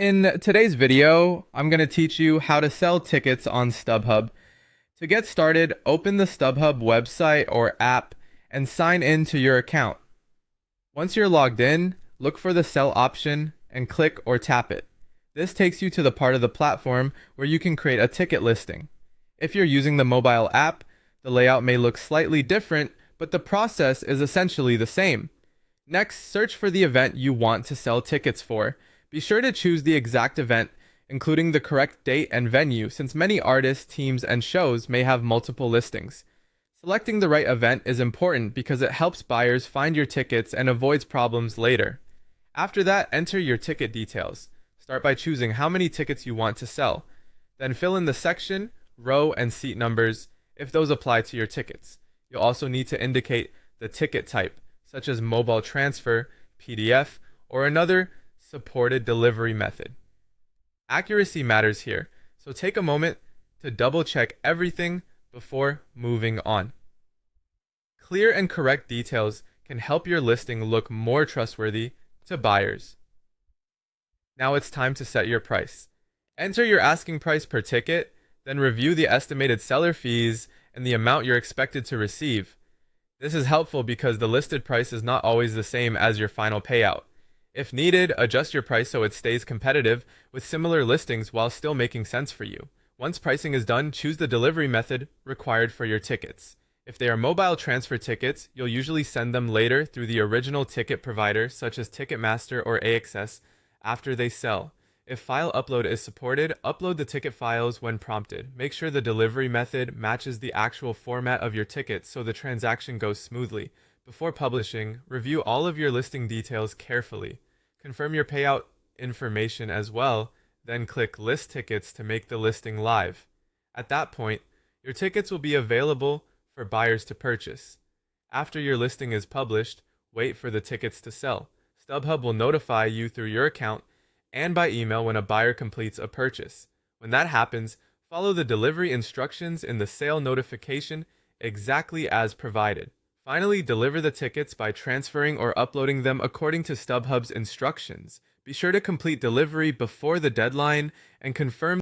In today's video, I'm going to teach you how to sell tickets on Stubhub. To get started, open the Stubhub website or app and sign in to your account. Once you're logged in, look for the sell option and click or tap it. This takes you to the part of the platform where you can create a ticket listing. If you're using the mobile app, the layout may look slightly different, but the process is essentially the same. Next, search for the event you want to sell tickets for. Be sure to choose the exact event, including the correct date and venue, since many artists, teams, and shows may have multiple listings. Selecting the right event is important because it helps buyers find your tickets and avoids problems later. After that, enter your ticket details. Start by choosing how many tickets you want to sell. Then fill in the section, row, and seat numbers if those apply to your tickets. You'll also need to indicate the ticket type, such as mobile transfer, PDF, or another supported delivery method. Accuracy matters here, so take a moment to double check everything before moving on. Clear and correct details can help your listing look more trustworthy to buyers. Now it's time to set your price. Enter your asking price per ticket, then review the estimated seller fees and the amount you're expected to receive. This is helpful because the listed price is not always the same as your final payout. If needed, adjust your price so it stays competitive with similar listings while still making sense for you. Once pricing is done, choose the delivery method required for your tickets. If they are mobile transfer tickets, you'll usually send them later through the original ticket provider such as Ticketmaster or AXS after they sell. If file upload is supported, upload the ticket files when prompted. Make sure the delivery method matches the actual format of your ticket so the transaction goes smoothly. Before publishing, review all of your listing details carefully. Confirm your payout information as well, then click List Tickets to make the listing live. At that point, your tickets will be available for buyers to purchase. After your listing is published, wait for the tickets to sell. Stubhub will notify you through your account and by email when a buyer completes a purchase. When that happens, follow the delivery instructions in the sale notification exactly as provided. Finally, deliver the tickets by transferring or uploading them according to Stubhub's instructions. Be sure to complete delivery before the deadline and confirm